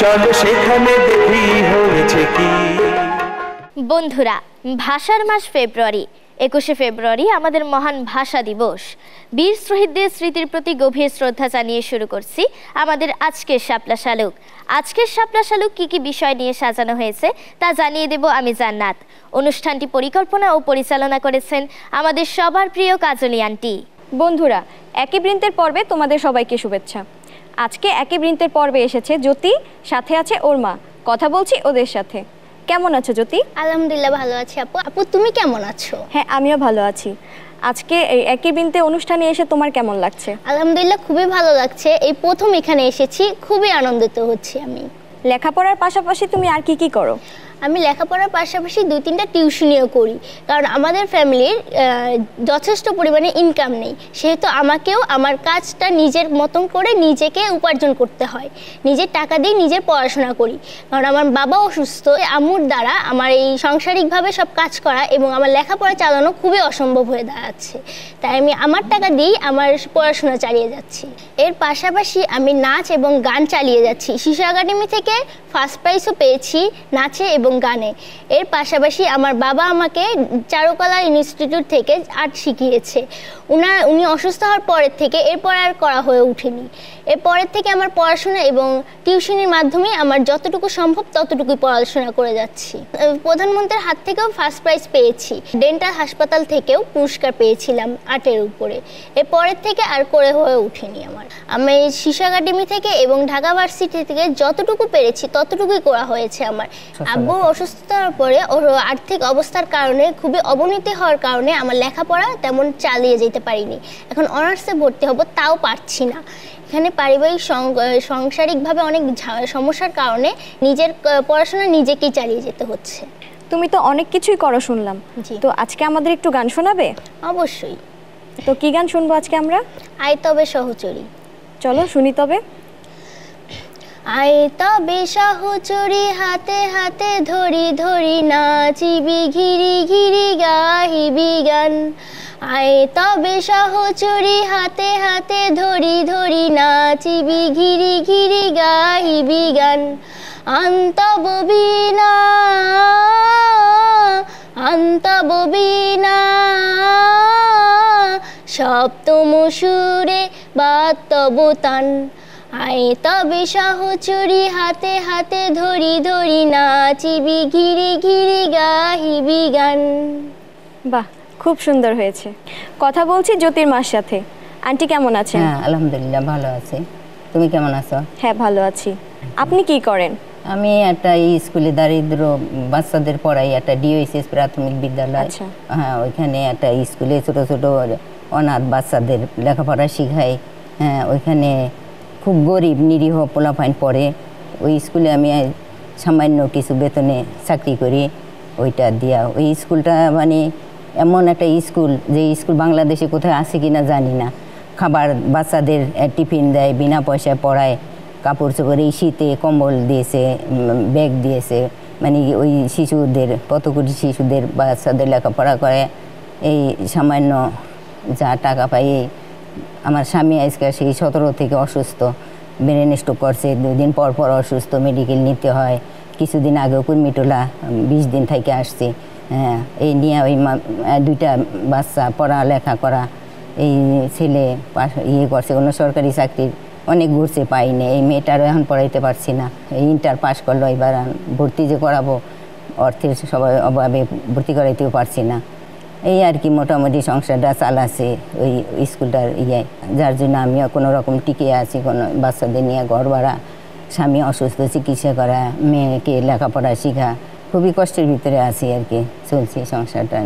চলো সেখানে দেখি হয়েছে কি। বন্ধুরা, ভাষার মাস ফেব্রুয়ারি। 21শে ফেব্রুয়ারি আমাদের মহান ভাষা দিবস। বীর শহীদদের স্মৃতির প্রতি গভীর শ্রদ্ধা জানিয়ে শুরু করছি আমাদের আজকের শাপলা শালুক। আজকের শাপলা শালুক কী কী বিষয় নিয়ে সাজানো হয়েছে তা জানিয়ে দেব আমি জান্নাত। অনুষ্ঠানটি পরিকল্পনা ও পরিচালনা করেছেন আমাদের সবার প্রিয় কাজলি আন্টি। বন্ধুরা, একই বৃন্তের পর্বে তোমাদের সবাইকে শুভেচ্ছা। আজকে একই বৃন্তের পর্বে এসেছে জ্যোতি, সাথে আছে ওর মা। কথা বলছি ওদের সাথে। কেমন আছো জ্যোতি? আলহামদুলিল্লাহ ভালো আছি আপু। আপু তুমি কেমন আছো? হ্যাঁ, আমিও ভালো আছি। আজকে এই একই বৃন্তে অনুষ্ঠানে এসে তোমার কেমন লাগছে? আলহামদুলিল্লাহ খুবই ভালো লাগছে। এই প্রথম এখানে এসেছি, খুবই আনন্দিত হচ্ছি আমি। লেখাপড়ার পাশাপাশি তুমি আর কি করো? আমি লেখাপড়ার পাশাপাশি 2-3টা টিউশনিও করি, কারণ আমাদের ফ্যামিলির যথেষ্ট পরিমাণে ইনকাম নেই, সেহেতু আমাকেও আমার কাজটা নিজের মতন করে নিজেকে উপার্জন করতে হয়। নিজের টাকা দিয়ে নিজের পড়াশোনা করি, কারণ আমার বাবা অসুস্থ। আম্মুর দ্বারা আমার এই সাংসারিকভাবে সব কাজ করা এবং আমার লেখাপড়া চালানো খুবই অসম্ভব হয়ে দাঁড়াচ্ছে, তাই আমি আমার টাকা দিয়েই আমার পড়াশোনা চালিয়ে যাচ্ছি। এর পাশাপাশি আমি নাচ এবং গান চালিয়ে যাচ্ছি। শিশু একাডেমি থেকে ফার্স্ট প্রাইজও পেয়েছি নাচে এবং গানে। এর পাশাপাশি আমার বাবা আমাকে চারুকলা ইনস্টিটিউট থেকে আর্ট শিখিয়েছে। উনি অসুস্থ হওয়ার পরের থেকে এরপর আর করা হয়ে ওঠেনি। এরপরের থেকে আমার পড়াশোনা এবং টিউশনির মাধ্যমে আমার যতটুকু সম্ভব ততটুকুই পড়াশোনা করে যাচ্ছি। প্রধানমন্ত্রীর হাত থেকেও ফার্স্ট প্রাইজ পেয়েছি। ডেন্টাল হাসপাতাল থেকেও পুরস্কার পেয়েছিলাম আর্টের উপরে। এরপরের থেকে আর করে হয়ে ওঠেনি আমার। আমি শিশু একাডেমি থেকে এবং ঢাকা ভার্সিটি থেকে যতটুকু পেরেছি ততটুকুই করা হয়েছে আমার। আব্বু অসুস্থতার পরে ওর আর্থিক অবস্থার কারণে খুবই অবনতি হওয়ার কারণে আমার লেখাপড়া তেমন চালিয়ে যেতে পারিনি। এখন অনার্সে ভর্তি হব, তাও পারছি না। এখানে পারিবারিক সাংসারিকভাবে অনেক সমস্যার কারণে নিজের পড়াশোনা নিজেকেই চালিয়ে যেতে হচ্ছে। তুমি তো অনেক কিছুই করো শুনলাম, তো আজকে আমাদের একটু গান শোনাবে? অবশ্যই। তো কি গান শুনবো আজকে আমরা? আয় তবে সহচরী। চলো শুনি তবে। আয় তবে সহচরী হাতে হাতে ধরি ধরি নাচিবি ঘিরি ঘিরি গাহিবি গান। আয় তবে সহচরী হাতে হাতে ধরি ধরি নাচিবি ঘিরি ঘিরি গাহিবি গান। আন্তব বিনা আন্তব বিনা সপ্তম সুরে বাতব তান। আয় তবে সহচরী হাতে হাতে ধরি ধরি নাচিবি ঘিরি ঘিরি গাহিবি গান। বাহ, খুব সুন্দর হয়েছে। কথা বলছি জ্যোতির মার সাথে। আন্টি কেমন আছেন? হ্যাঁ, আলহামদুলিল্লাহ ভালো আছি। তুমি কেমন আছো? হ্যাঁ, ভালো আছি। আপনি কি করেন? আমি একটা স্কুলে দারিদ্র বাচ্চাদের পড়াই, একটা ডিওএসএস প্রাথমিক বিদ্যালয়। হ্যাঁ, ওইখানে একটা স্কুলে ছোট ছোট অনাথ বাচ্চাদের লেখাপড়া শিখাই। হ্যাঁ, ওইখানে খুব গরিব নিরীহ পোলাপাইন পড়ে। ওই স্কুলে আমি সামান্য কিছু বেতনে চাকরি করি। ওইটা দিয়া ওই স্কুলটা মানে এমন একটা স্কুল, যে স্কুল বাংলাদেশে কোথায় আছে কিনা জানি না। খাবার বাচ্চাদের টিফিন দেয়, বিনা পয়সায় পড়ায়, কাপড় চোপড় এই শীতে কম্বল দিয়েছে, ব্যাগ দিয়েছে। মানে ওই শিশুদের, কত কোটি শিশুদের বাচ্চাদের লেখাপড়া করে। এই সামান্য যা টাকা পাই। আমার স্বামী আজকে সেই 17 থেকে অসুস্থ, ব্রেন স্ট্রোক করছে। 2 দিন পর পর অসুস্থ, মেডিকেল নিতে হয়। কিছুদিন আগেও কুর্মিটোলা 20 দিন থেকে আসছে। হ্যাঁ, এই নিয়ে ওই 2টা বাচ্চা পড়ালেখা করা। এই ছেলে করছে কোনো সরকারি চাকরির অনেক ঘুরছে, পাইনি। এই মেয়েটারও এখন পড়াইতে পারছি না। এই ইন্টার পাস করলো, এবার ভর্তি যে করাবো অর্থের সবাই অভাবে ভর্তি করাইতেও পারছি না। এই আর কি মোটামুটি সংসারটা চালাচ্ছে ওই স্কুলটার যার জন্য আমিও কোনো রকম টিকে আছি। কোনো বাচ্চাদের নিয়ে ঘর ভাড়া, স্বামী অসুস্থ, চিকিৎসা করা, মেয়েকে লেখাপড়া শেখা, খুবই কষ্টের ভিতরে আছি আর কি, চলছে সংসারটা।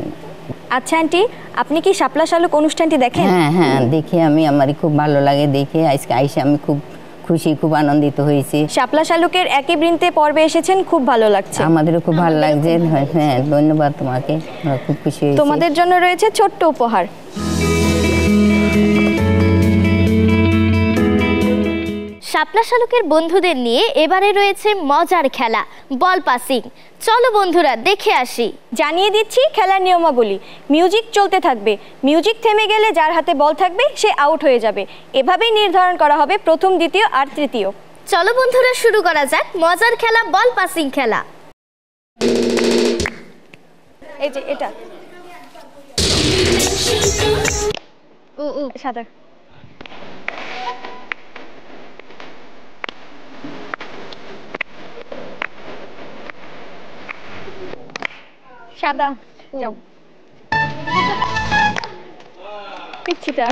আচ্ছা আন্টি, আপনি কি শাপলা শালুক অনুষ্ঠানটি দেখেন? হ্যাঁ হ্যাঁ, দেখি আমি। আমার খুব ভালো লাগে দেখে। আজকে আইসে আমি খুব খুশি, খুব আনন্দিত হয়েছি। শাপলা শালুকের একই বৃন্তে পর্বে এসেছেন, খুব ভালো লাগছে। আমাদেরও খুব ভালো লাগছে। হ্যাঁ, ধন্যবাদ তোমাকে, খুব খুশি হয়েছি। তোমাদের জন্য রয়েছে ছোট্ট উপহার। শাপলা শালুকের বন্ধুদের নিয়ে এবারে রয়েছে মজার খেলা বল পাসিং। চলো বন্ধুরা দেখে আসি। জানিয়ে দিচ্ছি খেলার নিয়মাবলী। মিউজিক চলতে থাকবে, মিউজিক থেমে গেলে যার হাতে বল থাকবে সে আউট হয়ে যাবে। এভাবেই নির্ধারণ করা হবে প্রথম, দ্বিতীয় আর তৃতীয়। চলো বন্ধুরা শুরু করা যাক মজার খেলা বল পাসিং খেলা। এই যে এটা সাদা সাদা যাও পিচ্ছিটা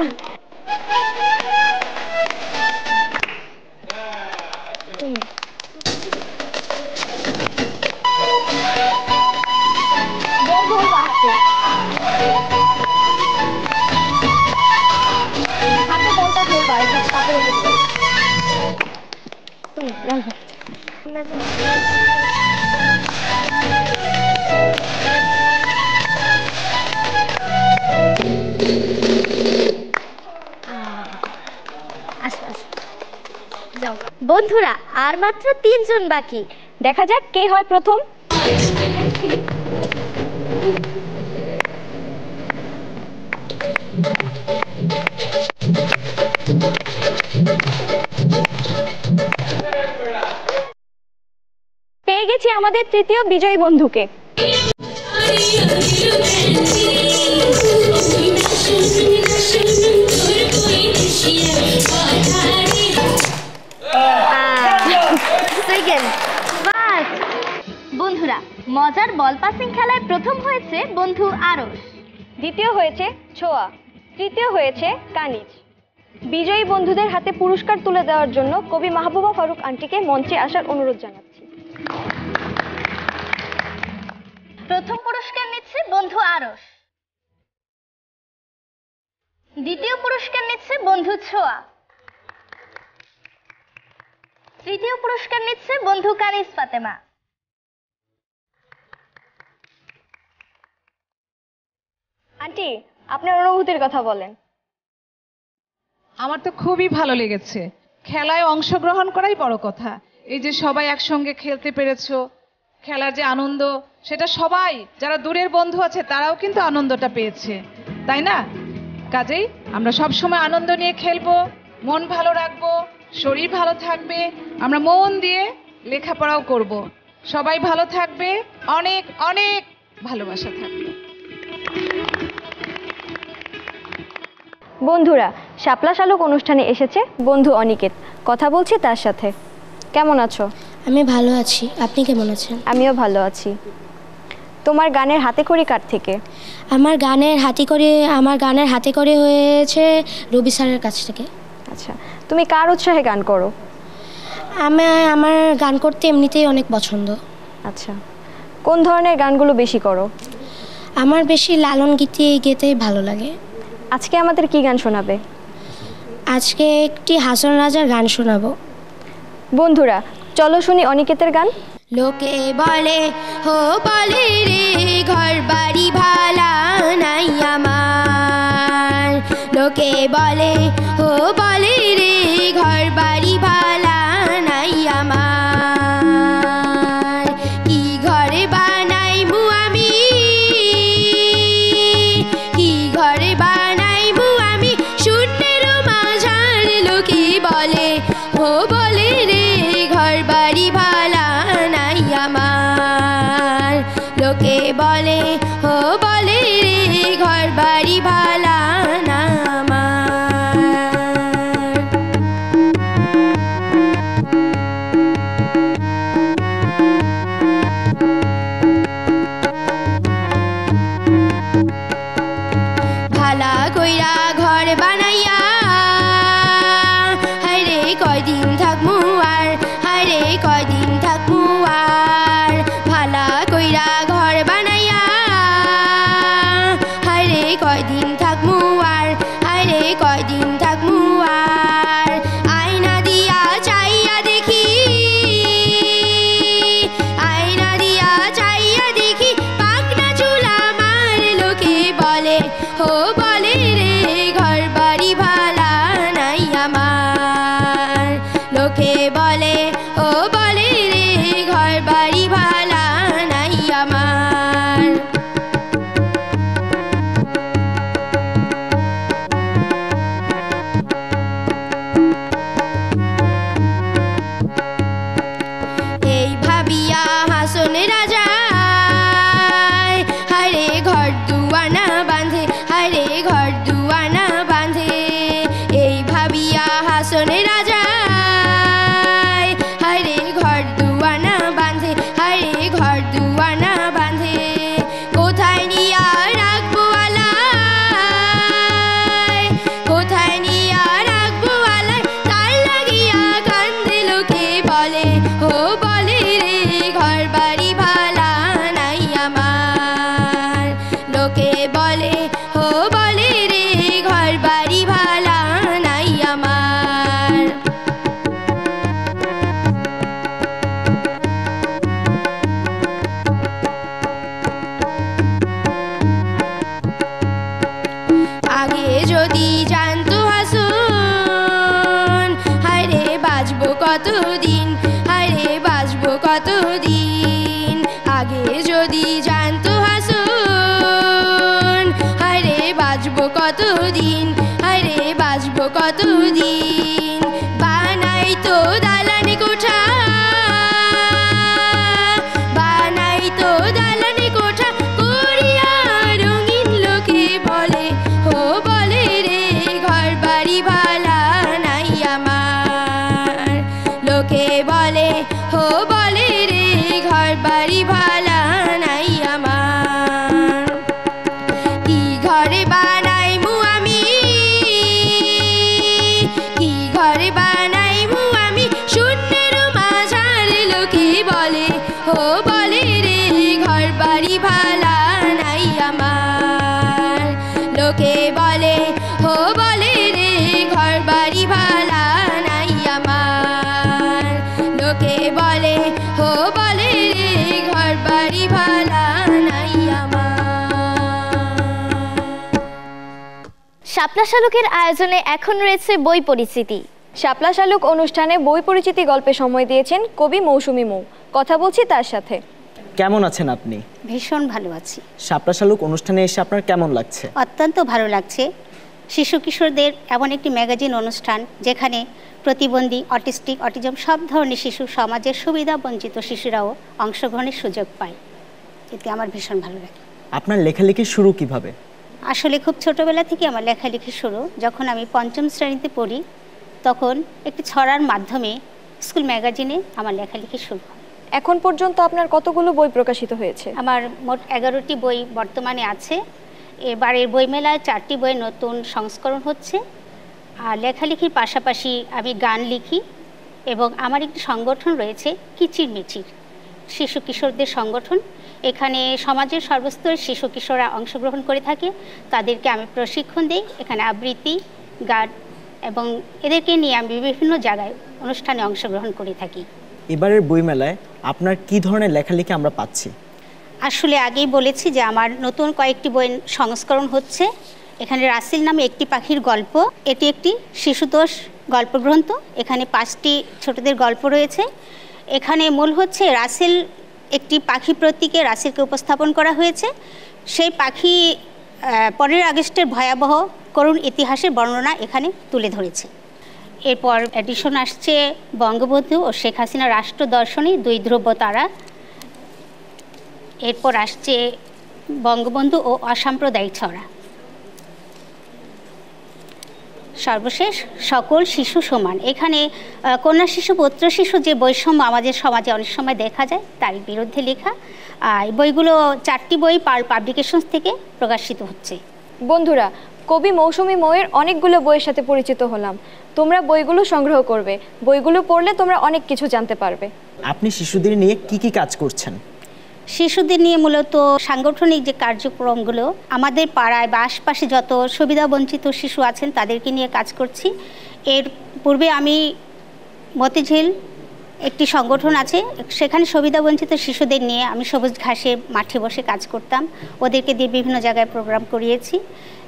বন্ধুরা আর মাত্র 3 জন বাকি, দেখা যাক কে হয় প্রথম। পেয়ে গেছি আমাদের তৃতীয় বিজয়ী বন্ধুকে। বন্ধুরা মজার বল পাসিং খেলায় প্রথম হয়েছে বন্ধু আরশ, দ্বিতীয় হয়েছে ছোয়া, তৃতীয় হয়েছে কানিজ। বিজয়ী বন্ধুদের হাতে পুরস্কার তুলে দেওয়ার জন্য কবি মাহবুবা ফারুক আন্টিকে মঞ্চে আসার অনুরোধ জানাচ্ছি। প্রথম পুরস্কার নিচ্ছে বন্ধু আরশ, দ্বিতীয় পুরস্কার নিচ্ছে বন্ধু ছোয়া, তৃতীয় পুরস্কার নিচ্ছে বন্ধু কানিজ ফাতেমা। আন্টি, আপনার অনুভূতির কথা বলেন। আমার তো খুবই ভালো লেগেছে, খেলায় অংশগ্রহণ করাই বড় কথা। এই যে সবাই একসঙ্গে খেলতে পেরেছো, খেলার যে আনন্দ সেটা সবাই যারা দূরের বন্ধু আছে তারাও কিন্তু আনন্দটা পেয়েছে, তাই না? কাজেই আমরা সব সময় আনন্দ নিয়ে খেলবো, মন ভালো রাখবো, শরীর ভালো থাকবে, আমরা মন দিয়ে লেখাপড়াও করব। সবাই ভালো থাকবে, অনেক অনেক ভালোবাসা থাকবে। বন্ধুরা শাপলা শালুক অনুষ্ঠানে এসেছে বন্ধু অনিকেত, কথা বলছি তার সাথে। কেমন আছো? আমি ভালো আছি, আপনি কেমন আছেন? আমিও ভালো আছি। তোমার গানের হাতেখড়ি কার থেকে? আমার গানের হাতে করে হয়েছে রবি স্যারের কাছ থেকে। আচ্ছা, তুমি কার উৎসাহে গান করো? আমার গান করতে এমনিতেই অনেক পছন্দ। আচ্ছা, কোন ধরনের গানগুলো বেশি করো? আমার বেশি লালন গীতি গেতেই ভালো লাগে। আজকে আমাদের কি গান শোনাবে? আজকে একটি হাসন রাজার গান শোনাবো। বন্ধুরা চলো শুনি অনিকেতের গান। লোকে বলে হো বলে রে ঘর বাড়ি ভালা নাই আমার, লোকে বলে হো বলে রে ঘর বাড়ি ভালা নাই আমার, কি ঘরে বানাইবু আমি, কি ঘরে বানাইবু আমি শূন্যের মাঝার, লোকে বলে হো বলে রে ঘর বাড়ি ভালা নাই আমার, লোকে বলে হো বলে রে ঘর বাড়ি ভালা না আমার। ভালা কইরা ঘর বানাইয়া হায়রে কয়দিন থাকমু আর, হায়রে কয়দিন থাকমু আর, ভালা কইরা ঘর বানাইয়া হায়রে কয়দিন থাকমু আর, হায়রে কয়দিন থাকমু আর, আয়না দিয়া চাইয়া দেখি, আয়না দিয়া চাইয়া দেখি পাকনা চুল আমার, লোকে বলে হো বলে রে ঘর বাড়ি ভালা নাই আমার, লোকে বলে ও বলে রে ঘর বাড়ি ভালা নাই আমার। হাসনেরা যায়, হায়রে ঘর দুয়ানা বাঁধে, হায়রে ঘর দুয়ানা বাঁধে, এই ভাবিয়া হাসনেরা যায়, হায়রে ঘর দুয়ানা বাঁধে, হায়রে ঘর দুয়ানা বাঁধে, কোথায় নিয়া রাখবো আলাই, কোথায় নিয়া রাখবো আলাই, তার লাগিয়া কান্দে লোকে বলে, ও বলে রে ঘর বাড়ি ভালা নাই আমার, লোকে বলে, ও বলে রে ঘর বাড়ি ভালা নাই আমার। আগে যদি জানতো হাসন, হায়রে বাঁচবো কতদিন, হায়রে বাঁচবো কতদিন, আগে যদি জানতো হাসন, হায়রে বাঁচবো কতদিন, হায়রে বাঁচবো কতদিন, বানাই তো দালানে কোঠা, বানাই তো দালানে কোঠা, করিয়া রঙিন লোকে বলে, ও বলে রে ঘর বাড়ি ভালা নাই আমার, লোকে বলে, ও বলে রে ঘর বাড়ি ভালা নাই আমার। কি ঘরে বানাই মু আমি, কি ঘরে বানাই মু আমি, শূন্যের মাঝারে লোকে বলে, ও বলে রে ঘর বাড়ি ভালা নাই আমার, লোকে বলে, ও বলে রে ঘর বাড়ি ভালা নাই আমার, লোকে বলে, ও বলে রে ঘর বাড়ি ভালা নাই আমার। শাপলা শালুকের আয়োজনে এখন রয়েছে বই পরিচিতি। শাপলা শালুক অনুষ্ঠানে বই পরিচিতি গল্পে সময় দিয়েছেন কবি মৌসুমী মৌ। কথা বলছি তার সাথে। কেমন আছেন আপনি? ভীষণ ভালো আছি। শাপলা শালুক অনুষ্ঠানে এসে আপনার কেমন লাগছে? অত্যন্ত ভালো লাগছে। শিশু কিশোরদের এমন একটি ম্যাগাজিন অনুষ্ঠান যেখানে প্রতিবন্ধী, অটিস্টিক, অটিজম সব ধরনের শিশু, সমাজের সুবিধা বঞ্চিত শিশুরাও অংশগ্রহণের সুযোগ পায়, এতে আমার ভীষণ ভালো লাগে। আপনার লেখালেখি শুরু কিভাবে? আসলে খুব ছোটবেলা থেকে আমার লেখালেখি শুরু। যখন আমি পঞ্চম শ্রেণীতে পড়ি তখন একটি ছড়ার মাধ্যমে স্কুল ম্যাগাজিনে আমার লেখালেখি শুরু হয়। এখন পর্যন্ত আপনার কতগুলো বই প্রকাশিত হয়েছে? আমার মোট 11টি বই বর্তমানে আছে। এবারের বইমেলায় 4টি বইয়ের নতুন সংস্করণ হচ্ছে। আর লেখালেখির পাশাপাশি আমি গান লিখি এবং আমার একটি সংগঠন রয়েছে কিচির মিচির, শিশু কিশোরদের সংগঠন। এখানে সমাজের সর্বস্তরের শিশু কিশোররা অংশগ্রহণ করে থাকে, তাদেরকে আমি প্রশিক্ষণ দিই। এখানে আবৃত্তি, গান এবং এদেরকে নিয়ে আমি বিভিন্ন জায়গায় অনুষ্ঠানে অংশগ্রহণ করে থাকি। এবারের বইমেলায় আপনার কি ধরনের লেখালেখি আমরা পাচ্ছি? আসলে আগেই বলেছি যে আমার নতুন কয়েকটি বই সংস্করণ হচ্ছে। এখানে রাসেল নামে একটি পাখির গল্প, এটি একটি শিশুতোষ গল্পগ্রন্থ। এখানে 5টি ছোটদের গল্প রয়েছে। এখানে মূল হচ্ছে রাসেল, একটি পাখি প্রতীকে রাসেলকে উপস্থাপন করা হয়েছে। সেই পাখি 15 আগস্টের ভয়াবহ করুণ ইতিহাসের বর্ণনা এখানে তুলে ধরেছে। এরপর এডিশন আসছে বঙ্গবন্ধু ও শেখ হাসিনা রাষ্ট্র দর্শনী 2 ধ্রুব তারা। এরপর আসছে বঙ্গবন্ধু ও অসাম্প্রদায়িক ছড়া। সর্বশেষ সকল শিশু সমান। এখানে কন্যা শিশু, পুত্র শিশু যে বৈষম্য আমাদের সমাজে অনেক সময় দেখা যায় তার বিরুদ্ধে লেখা। এই বইগুলো 4টি বই পার্ল পাবলিকেশনস থেকে প্রকাশিত হচ্ছে। বন্ধুরা, কবি মৌসুমী মৌয়ের অনেকগুলো বইয়ের সাথে পরিচিত হলাম। তোমরা বইগুলো সংগ্রহ করবে, বইগুলো পড়লে তোমরা অনেক কিছু জানতে পারবে। আপনি শিশুদের নিয়ে কি কাজ করছেন? শিশুদের নিয়ে মূলত সাংগঠনিক যে কার্যক্রমগুলো, আমাদের পাড়ায় বা আশপাশে যত সুবিধাবঞ্চিত শিশু আছেন তাদেরকে নিয়ে কাজ করছি। এর পূর্বে আমি মতিঝিল একটি সংগঠন আছে, সেখানে সুবিধাবঞ্চিত শিশুদের নিয়ে আমি সবুজ ঘাসে মাঠে বসে কাজ করতাম, ওদেরকে দিয়ে বিভিন্ন জায়গায় প্রোগ্রাম করিয়েছি।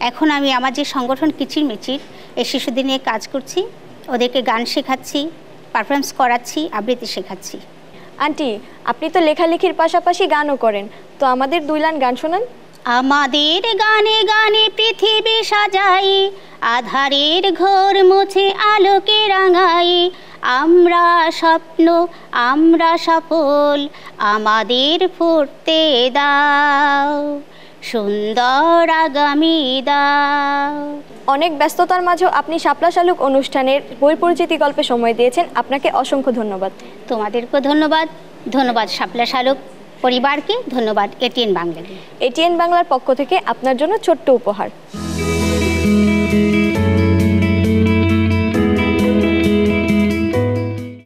এখন আমি আমার যে সংগঠন কিচির মিচির, এই শিশুদের নিয়ে কাজ করছি, ওদেরকে গান শেখাচ্ছি, পারফরমেন্স করাচ্ছি, আবৃত্তি শেখাচ্ছি। আন্টি, আপনি তো লেখালেখির পাশাপাশি গানও করেন, তো আমাদের 2 লাইন গান শোনান। আমাদের গানে গানে পৃথিবী সাজাই, আধারের ঘোর মুছে আলোকে রাঙাই। আমরা স্বপ্ন আমরা সফল, আমাদের ফুটতে দাও, সুন্দর আগামী দাও। অনেক ব্যস্ততার মাঝেও আপনি শাপলা শালুক অনুষ্ঠানের বই পরিচিতি গল্পে সময় দিয়েছেন, আপনাকে অসংখ্য ধন্যবাদ। তোমাদেরকেও ধন্যবাদ। ধন্যবাদ শাপলা শালুক পরিবারকে, ধন্যবাদ এটিএন বাংলাকে। এটিএন বাংলার পক্ষ থেকে আপনার জন্য ছোট্ট উপহার।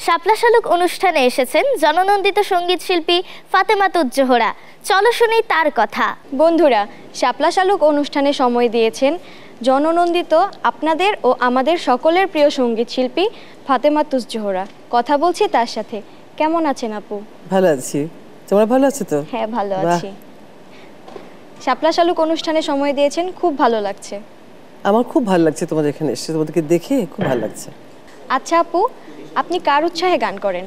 শাপলা শালুক অনুষ্ঠানে এসেছেন জননন্দিত সঙ্গীত শিল্পী ফাতেমাতুজ জোহরা। চলো শুনি তার কথা। বন্ধুরা, শাপলা শালুক অনুষ্ঠানে সময় দিয়েছেন জননন্দিত আপনাদের ও আমাদের সকলের প্রিয় সঙ্গীত শিল্পী ফাতেমাতুজ জোহরা। কথা বলছি তার সাথে। কেমন আছেন আপু? ভালো আছি, তোমরা ভালো আছো তো? হ্যাঁ, ভালো আছি। শাপলা শালুক অনুষ্ঠানে সময় দিয়েছেন, খুব ভালো লাগছে। আমার খুব ভালো লাগছে তোমাদের এখানে এসে, তোমাদেরকে দেখে খুব ভালো লাগছে। আচ্ছা আপু, আপনি কার উৎসাহে গান করেন?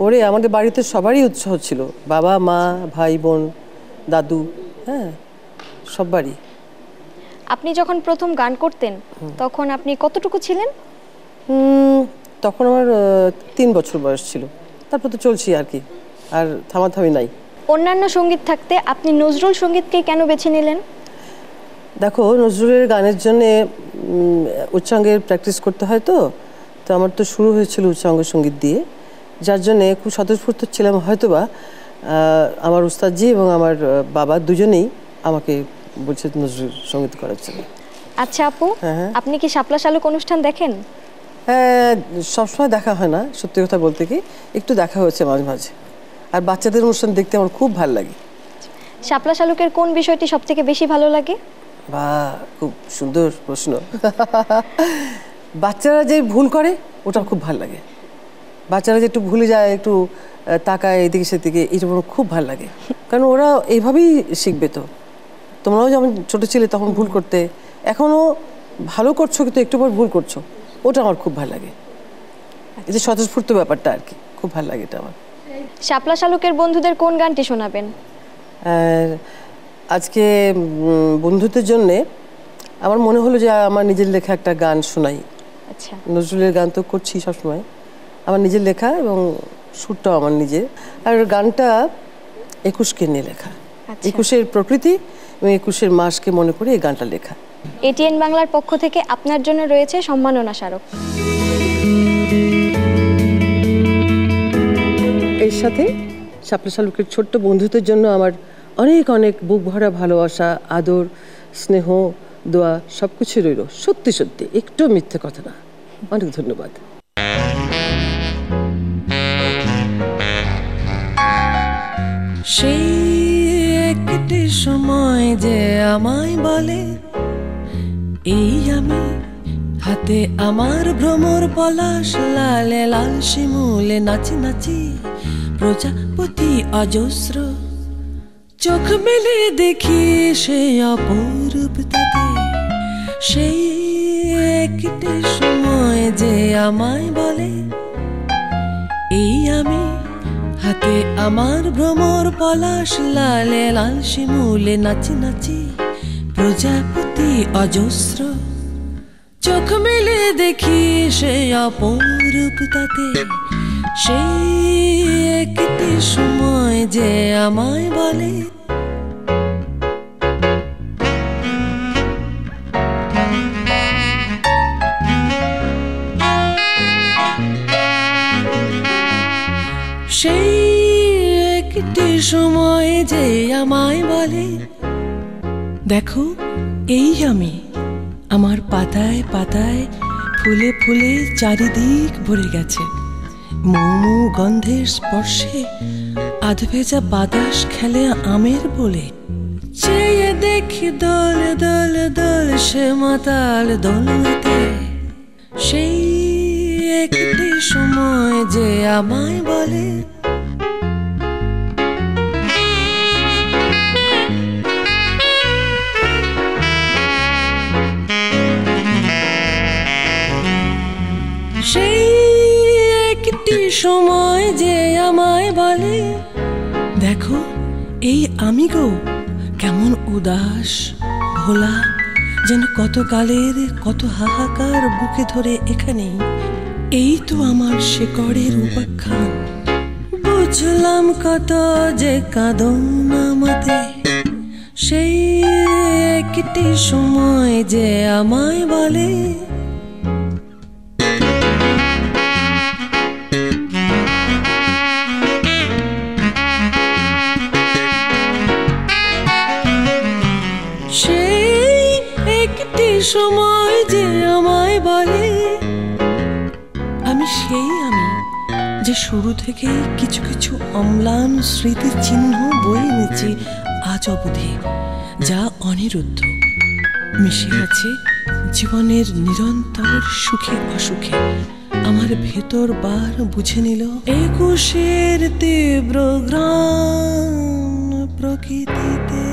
ওরে, আমাদের বাড়িতে সবারই উৎসাহ ছিল, বাবা মা ভাই বোন দাদু, হ্যাঁ সবারই। আপনি যখন প্রথম গান করতেন তখন আপনি কতটুকু ছিলেন? তখন আমার 3 বছর বয়স ছিল, তারপর তো চলছি আর কি, আর থামাথামি নাই। অন্যান্য সঙ্গীত থাকতে আপনি নজরুল সঙ্গীতকে কেন বেছে নিলেন? দেখো, নজরুলের গানের জন্যে উচ্চাঙ্গের প্র্যাকটিস করতে হয়, তো আমার তো শুরু হয়েছিল উচ্চাঙ্গ সঙ্গীত দিয়ে, যার জন্যে খুব স্বতঃস্ফূর্ত ছিলাম। হয়তোবা আমার উস্তাদজি এবং আমার বাবা দুজনেই আমাকে বলছে নজরুল সঙ্গীত করার জন্য। আচ্ছা আপু, আপনি কি শাপলা শালুক অনুষ্ঠান দেখেন? হ্যাঁ, সবসময় দেখা হয় না, সত্যি কথা বলতে কি, একটু দেখা হয়েছে মাঝে মাঝে। আর বাচ্চাদের অনুষ্ঠান দেখতে আমার খুব ভালো লাগে। শাপলা শালুকের কোন বিষয়টি সবথেকে বেশি ভালো লাগে? বা, খুব সুন্দর প্রশ্ন। বাচ্চারা যে ভুল করে ওটা খুব ভালো লাগে। বাচ্চারা যে একটু ভুলে যায়, একটু তাকায় এদিকে সেদিকে, এটা আমার খুব ভালো লাগে, কারণ ওরা এইভাবেই শিখবে। তো তোমরাও যেমন ছোটো ছিলে তখন ভুল করতে, এখনও ভালো করছো কিন্তু একটু পর ভুল করছো, ওটা আমার খুব ভালো লাগে। এই যে স্বতঃস্ফূর্ত ব্যাপারটা আর কি, খুব ভালো লাগে এটা আমার। শাপলা শালুকের বন্ধুদের কোন গানটি শোনাবেন? আজকে বন্ধুদের জন্যে আমার মনে হলো যে আমার নিজের লেখা একটা গান শোনাই। আচ্ছা, নজরুলের গান তো করছি সবসময়, আমার নিজের লেখা এবং সুরটাও আমার নিজের। আর গানটা 21কে নিয়ে লেখা, 21-এর প্রকৃতি এবং 21-এর মাসকে মনে করে এই গানটা লেখা। এটিএন বাংলার পক্ষ থেকে আপনার জন্য রয়েছে সম্মাননা স্মারক। এর সাথে শাপলা শালুকের ছোট্ট বন্ধুদের জন্য আমার অনেক অনেক বুক ভরা ভালোবাসা, আদর, স্নেহ, দোয়া সব কিছু রইল। সত্যি সত্যি, একটু মিথ্যে কথা না। অনেক ধন্যবাদ। সেই একটি সময় যে আমায় বলে, এই আমি হাতে আমার ভ্রমর পলাশ, লালে লাল শিমুলে নাচি নাচি প্রজাপতি অজস্র, চোখ মেলে দেখি সেই অপূর্বতাতে। সেই একটি সময় যে আমায় বলে, এই আমি হাতে আমার ভ্রমর পলাশ, লালে লাল শিমুলে নাচি নাচি প্রজাপতি অজস্র, চোখ মেলে দেখি সেই অপরূপতাতে। সেই একটি সময় যে আমায় বলে, সেই একটি সময় যে আমায় বলে, দেখো এই আমি, আমার পাতায় পাতায় ফুলে ফুলে চারিদিক ভরে গেছে, মৌ গন্ধের স্পর্শে আধভেজা বাতাস খেলে আমের বলে। চেয়ে দেখি দল দল দল সে মাতাল দোলতে। সেই একটি সময় যে আমায় বলে, সেই একটি সময় যে আমায় বলে, দেখো এই আমি গো কেমন উদাস ভোলা, যেন কত কালের কত হাহাকার বুকে ধরে এখানেই এই তো আমার শেকড়ের উপাখ্যান। বুঝলাম কত যে কাঁদন আমাতে, সেই একটি সময় যে আমায় বলে সময় যে আমায় বলে আমি সেই আমি, যে শুরু থেকে কিছু কিছু অম্লান স্মৃতির চিহ্ন বয়ে এনেছি আজ অবধি, যা অনিরুদ্ধ মিশে আছে জীবনের নিরন্তর সুখে অসুখে। আমার ভেতর বার বুঝে নিল 21-এর তীব্র ঘ্রাণ প্রকৃতিতে।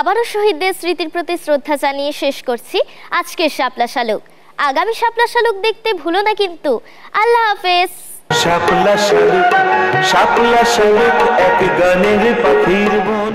আবারও শহীদদের স্মৃতির প্রতি শ্রদ্ধা জানিয়ে শেষ করছি আজকের শাপলা শালুক। আগামী শাপলা শালুক দেখতে ভুলো না কিন্তু। আল্লাহ হাফেজ। শাপলা শালুক, শাপলা শালুক এক গানের পাখির বন।